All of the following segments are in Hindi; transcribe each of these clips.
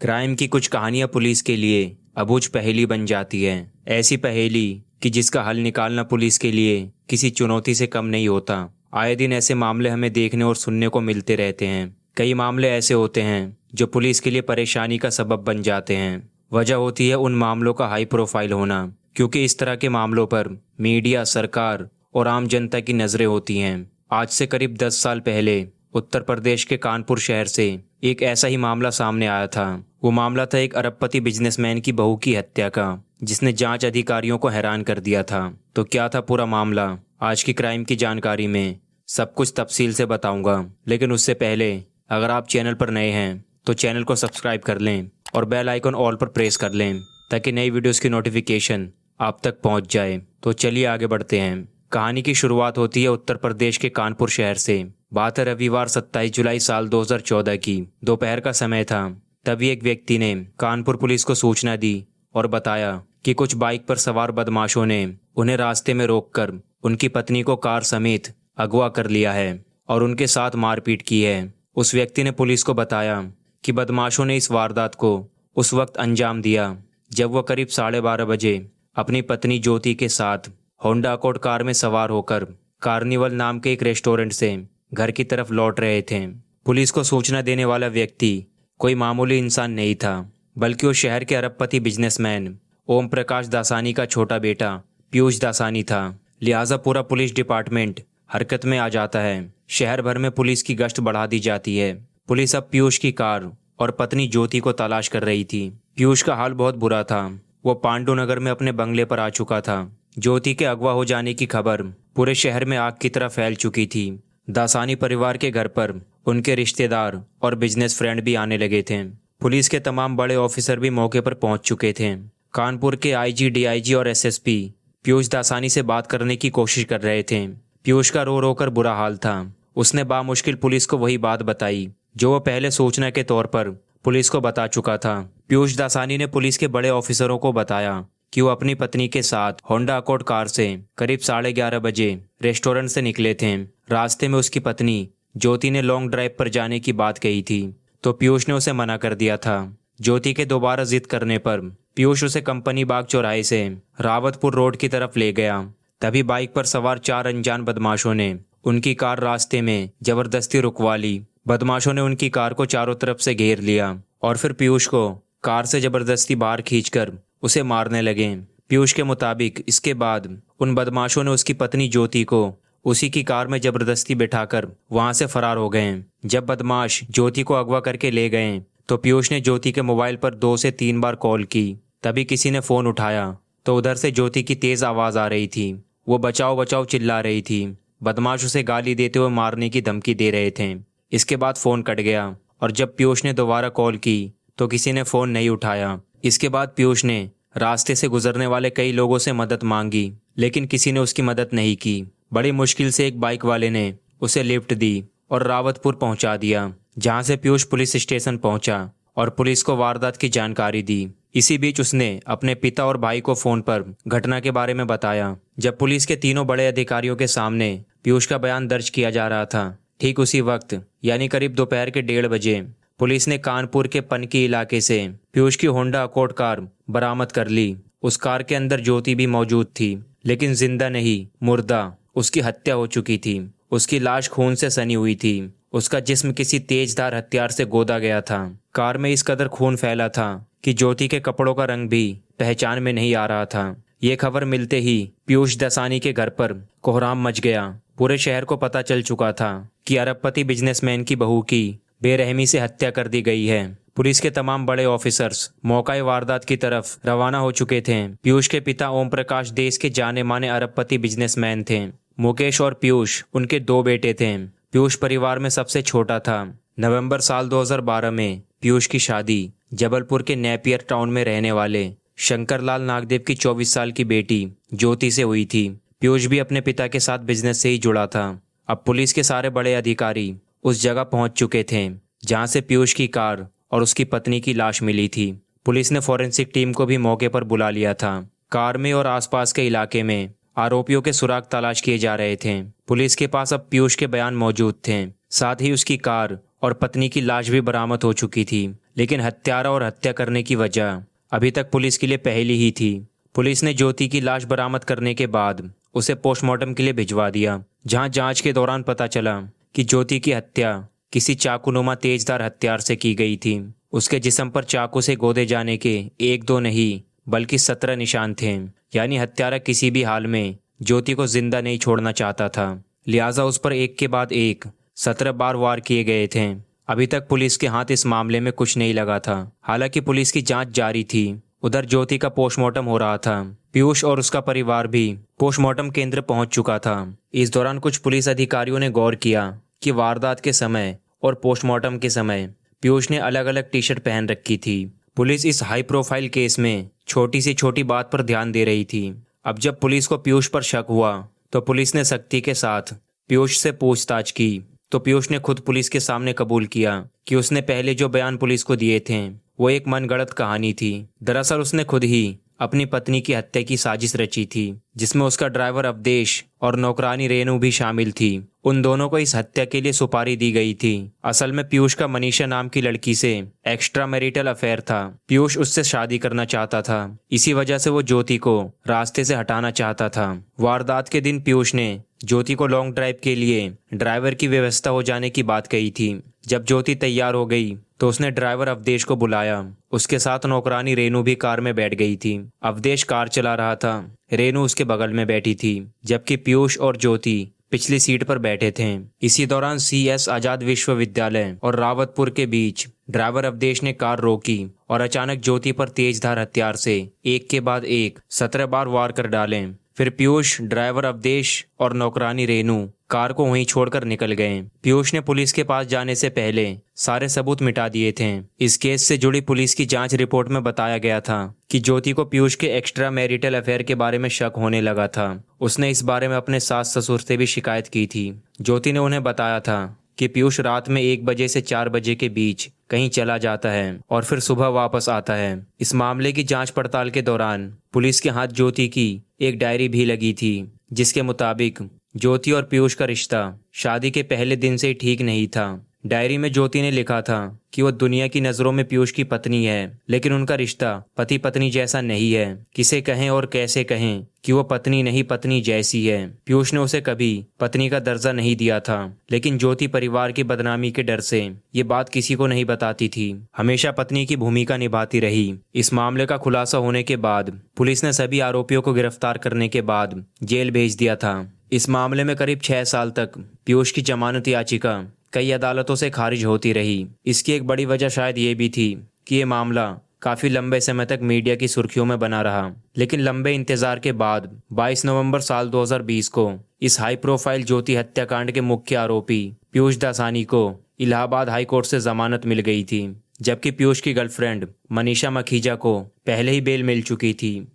क्राइम की कुछ कहानियां पुलिस के लिए अबूझ पहेली बन जाती है। ऐसी पहेली कि जिसका हल निकालना पुलिस के लिए किसी चुनौती से कम नहीं होता। आए दिन ऐसे मामले हमें देखने और सुनने को मिलते रहते हैं। कई मामले ऐसे होते हैं जो पुलिस के लिए परेशानी का सबब बन जाते हैं। वजह होती है उन मामलों का हाई प्रोफाइल होना, क्योंकि इस तरह के मामलों पर मीडिया, सरकार और आम जनता की नज़रें होती हैं। आज से करीब 10 साल पहले उत्तर प्रदेश के कानपुर शहर से एक ऐसा ही मामला सामने आया था। वो मामला था एक अरबपति बिजनेसमैन की बहू की हत्या का, जिसने जांच अधिकारियों को हैरान कर दिया था। तो क्या था पूरा मामला? आज की क्राइम की जानकारी में सब कुछ तफसील से बताऊंगा, लेकिन उससे पहले अगर आप चैनल पर नए हैं तो चैनल को सब्सक्राइब कर लें और बेल आइकन ऑल पर प्रेस कर लें ताकि नई वीडियोस की नोटिफिकेशन आप तक पहुंच जाए। तो चलिए आगे बढ़ते हैं। कहानी की शुरुआत होती है उत्तर प्रदेश के कानपुर शहर से। बात है रविवार 27 जुलाई साल 2014 की। दोपहर का समय था। तभी एक व्यक्ति ने कानपुर पुलिस को सूचना दी और बताया कि कुछ बाइक पर सवार बदमाशों ने उन्हें रास्ते में रोककर उनकी पत्नी को कार समेत अगवा कर लिया है और उनके साथ मारपीट की है। उस व्यक्ति ने पुलिस को बताया कि बदमाशों ने इस वारदात को उस वक्त अंजाम दिया जब वह करीब 12:30 बजे अपनी पत्नी ज्योति के साथ होंडा अकॉर्ड कार में सवार होकर कार्निवल नाम के एक रेस्टोरेंट से घर की तरफ लौट रहे थे। पुलिस को सूचना देने वाला व्यक्ति कोई मामूली इंसान नहीं था, बल्कि वो शहर के अरबपति बिजनेसमैन ओम प्रकाश दासानी का छोटा बेटा पीयूष दासानी था। लिहाजा पूरा पुलिस डिपार्टमेंट हरकत में आ जाता है। शहर भर में पुलिस की गश्त बढ़ा दी जाती है। पुलिस अब पीयूष की कार और पत्नी ज्योति को तलाश कर रही थी। पीयूष का हाल बहुत बुरा था। वो पांडु नगर में अपने बंगले पर आ चुका था। ज्योति के अगवा हो जाने की खबर पूरे शहर में आग की तरह फैल चुकी थी। दासानी परिवार के घर पर उनके रिश्तेदार और बिजनेस फ्रेंड भी आने लगे थे। पुलिस के तमाम बड़े ऑफिसर भी मौके पर पहुंच चुके थे। कानपुर के आईजी, डीआईजी और एसएसपी पीयूष दासानी से बात करने की कोशिश कर रहे थे। पीयूष का रो रो कर बुरा हाल था। उसने बामुश्किल पुलिस को वही बात बताई जो वह पहले सूचना के तौर पर पुलिस को बता चुका था। पीयूष दासानी ने पुलिस के बड़े ऑफिसरों को बताया कि वो अपनी पत्नी के साथ होंडा अकॉर्ड कार से करीब 11:30 बजे रेस्टोरेंट से निकले थे। रास्ते में उसकी पत्नी ज्योति ने लॉन्ग ड्राइव पर जाने की बात कही थी, तो पीयूष ने उसे मना कर दिया था। ज्योति के दोबारा जिद करने पर पीयूष उसे कंपनी बाग चौराहे से रावतपुर रोड की तरफ ले गया। तभी बाइक पर सवार 4 अनजान बदमाशों ने उनकी कार रास्ते में जबरदस्ती रुकवा ली। बदमाशों ने उनकी कार को चारों तरफ से घेर लिया और फिर पीयूष को कार से जबरदस्ती बाहर खींचकर उसे मारने लगे। पीयूष के मुताबिक इसके बाद उन बदमाशों ने उसकी पत्नी ज्योति को उसी की कार में जबरदस्ती बिठाकर वहां से फरार हो गए। जब बदमाश ज्योति को अगवा करके ले गए तो पीयूष ने ज्योति के मोबाइल पर 2 से 3 बार कॉल की। तभी किसी ने फोन उठाया तो उधर से ज्योति की तेज आवाज आ रही थी। वो बचाओ बचाओ चिल्ला रही थी। बदमाश उसे गाली देते हुए मारने की धमकी दे रहे थे। इसके बाद फोन कट गया और जब पीयूष ने दोबारा कॉल की तो किसी ने फोन नहीं उठाया। इसके बाद पीयूष ने रास्ते से गुजरने वाले कई लोगों से मदद मांगी, लेकिन किसी ने उसकी मदद नहीं की। बड़ी मुश्किल से एक बाइक वाले ने उसे लिफ्ट दी और रावतपुर पहुंचा दिया, जहां से पीयूष पुलिस स्टेशन पहुंचा और पुलिस को वारदात की जानकारी दी। इसी बीच उसने अपने पिता और भाई को फोन पर घटना के बारे में बताया। जब पुलिस के तीनों बड़े अधिकारियों के सामने पीयूष का बयान दर्ज किया जा रहा था, ठीक उसी वक्त यानी करीब दोपहर के 1:30 बजे पुलिस ने कानपुर के पनकी इलाके से पीयूष की होंडा अकॉर्ड कार बरामद कर ली। उस कार के अंदर ज्योति भी मौजूद थी, लेकिन जिंदा नहीं, मुर्दा। उसकी हत्या हो चुकी थी। उसकी लाश खून से सनी हुई थी। उसका जिस्म किसी तेजधार हथियार से गोदा गया था। कार में इस कदर खून फैला था कि ज्योति के कपड़ों का रंग भी पहचान में नहीं आ रहा था। ये खबर मिलते ही पीयूष दासानी के घर पर कोहराम मच गया। पूरे शहर को पता चल चुका था कि अरबपति बिजनेसमैन की बहू की बेरहमी से हत्या कर दी गई है। पुलिस के तमाम बड़े ऑफिसर्स मौका वारदात की तरफ रवाना हो चुके थे। पीयूष के पिता ओम प्रकाश देश के जाने माने अरबपति बिजनेसमैन थे। मुकेश और पीयूष उनके 2 बेटे थे। पीयूष परिवार में सबसे छोटा था। नवंबर साल 2012 में पीयूष की शादी जबलपुर के नेपियर टाउन में रहने वाले शंकरलाल नागदेव की 24 साल की बेटी ज्योति से हुई थी। पीयूष भी अपने पिता के साथ बिजनेस से ही जुड़ा था। अब पुलिस के सारे बड़े अधिकारी उस जगह पहुंच चुके थे जहां से पीयूष की कार और उसकी पत्नी की लाश मिली थी। पुलिस ने फॉरेंसिक टीम को भी मौके पर बुला लिया था। कार में और आसपास के इलाके में आरोपियों के सुराग तलाश किए जा रहे थे। पुलिस के पास अब पीयूष के बयान मौजूद थे। साथ ही उसकी कार और पत्नी की लाश भी बरामद हो चुकी थी। लेकिन हत्यारा और हत्या करने की वजह अभी तक पुलिस के लिए पहेली ही थी। पुलिस ने ज्योति की लाश बरामद करने के बाद उसे पोस्टमार्टम के लिए भिजवा दिया, जहां जांच के दौरान पता चला कि ज्योति की हत्या किसी चाकूनुमा तेजधार हथियार से की गई थी। उसके जिस्म पर चाकू से गोदे जाने के 1-2 नहीं बल्कि 17 निशान थे, यानी हत्यारा किसी भी हाल में ज्योति को जिंदा नहीं छोड़ना चाहता था। लिहाजा उस पर एक के बाद एक 17 बार वार किए गए थे। अभी तक पुलिस के हाथ इस मामले में कुछ नहीं लगा था। हालांकि पुलिस की जांच जारी थी। उधर ज्योति का पोस्टमार्टम हो रहा था। पीयूष और उसका परिवार भी पोस्टमार्टम केंद्र पहुंच चुका था। इस दौरान कुछ पुलिस अधिकारियों ने गौर किया कि वारदात के समय और पोस्टमार्टम के समय पीयूष ने अलग अलग टी शर्ट पहन रखी थी। पुलिस इस हाई प्रोफाइल केस में छोटी सी छोटी बात पर ध्यान दे रही थी। अब जब पुलिस को पीयूष पर शक हुआ तो पुलिस ने सख्ती के साथ पीयूष से पूछताछ की। तो पीयूष ने खुद पुलिस के सामने कबूल किया कि उसने पहले जो बयान पुलिस को दिए थे वो एक मनगढ़ंत कहानी थी। दरअसल उसने खुद ही अपनी पत्नी की हत्या की साजिश रची थी, जिसमें उसका ड्राइवर अवधेश और नौकरानी रेनू भी शामिल थी। उन दोनों को इस हत्या के लिए सुपारी दी गई थी। असल में पीयूष का मनीषा नाम की लड़की से एक्स्ट्रा मैरिटल अफेयर था। पीयूष उससे शादी करना चाहता था। इसी वजह से वो ज्योति को रास्ते से हटाना चाहता था। वारदात के दिन पीयूष ने ज्योति को लॉन्ग ड्राइव के लिए ड्राइवर की व्यवस्था हो जाने की बात कही थी। जब ज्योति तैयार हो गई तो उसने ड्राइवर अवधेश को बुलाया। उसके साथ नौकरानी रेनू भी कार में बैठ गई थी। अवधेश कार चला रहा था, रेनू उसके बगल में बैठी थी, जबकि पीयूष और ज्योति पिछली सीट पर बैठे थे। इसी दौरान CS आजाद विश्वविद्यालय और रावतपुर के बीच ड्राइवर अवधेश ने कार रोकी और अचानक ज्योति पर तेजधार हथियार से एक के बाद एक 17 बार वार कर डाले। फिर पीयूष, ड्राइवर अवधेश और नौकरानी रेनू कार को वहीं छोड़कर निकल गए। पीयूष ने पुलिस के पास जाने से पहले सारे सबूत मिटा दिए थे। इस केस से जुड़ी पुलिस की जांच रिपोर्ट में बताया गया था कि ज्योति को पीयूष के एक्स्ट्रा मैरिटल अफेयर के बारे में शक होने लगा था। उसने इस बारे में अपने सास ससुर से भी शिकायत की थी। ज्योति ने उन्हें बताया था कि पीयूष रात में 1 बजे से 4 बजे के बीच कहीं चला जाता है और फिर सुबह वापस आता है। इस मामले की जांच पड़ताल के दौरान पुलिस के हाथ ज्योति की एक डायरी भी लगी थी, जिसके मुताबिक ज्योति और पीयूष का रिश्ता शादी के पहले दिन से ही ठीक नहीं था। डायरी में ज्योति ने लिखा था कि वो दुनिया की नज़रों में पीयूष की पत्नी है, लेकिन उनका रिश्ता पति पत्नी जैसा नहीं है। किसे कहें और कैसे कहें कि वो पत्नी नहीं पत्नी जैसी है। पीयूष ने उसे कभी पत्नी का दर्जा नहीं दिया था, लेकिन ज्योति परिवार की बदनामी के डर से ये बात किसी को नहीं बताती थी। हमेशा पत्नी की भूमिका निभाती रही। इस मामले का खुलासा होने के बाद पुलिस ने सभी आरोपियों को गिरफ्तार करने के बाद जेल भेज दिया था। इस मामले में करीब 6 साल तक पीयूष की जमानत याचिका कई अदालतों से खारिज होती रही। इसकी एक बड़ी वजह शायद ये भी थी कि ये मामला काफ़ी लंबे समय तक मीडिया की सुर्खियों में बना रहा। लेकिन लंबे इंतजार के बाद 22 नवंबर साल 2020 को इस हाई प्रोफाइल ज्योति हत्याकांड के मुख्य आरोपी पीयूष दासानी को इलाहाबाद हाई कोर्ट से जमानत मिल गई थी, जबकि पीयूष की गर्लफ्रेंड मनीषा मखीजा को पहले ही बेल मिल चुकी थी।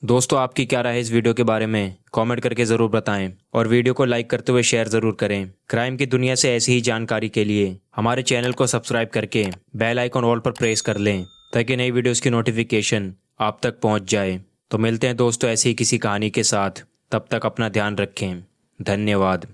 दोस्तों, आपकी क्या राय है इस वीडियो के बारे में? कमेंट करके ज़रूर बताएं और वीडियो को लाइक करते हुए शेयर ज़रूर करें। क्राइम की दुनिया से ऐसी ही जानकारी के लिए हमारे चैनल को सब्सक्राइब करके बेल आइकन ऑल पर प्रेस कर लें, ताकि नई वीडियोस की नोटिफिकेशन आप तक पहुंच जाए। तो मिलते हैं दोस्तों ऐसी ही किसी कहानी के साथ। तब तक अपना ध्यान रखें। धन्यवाद।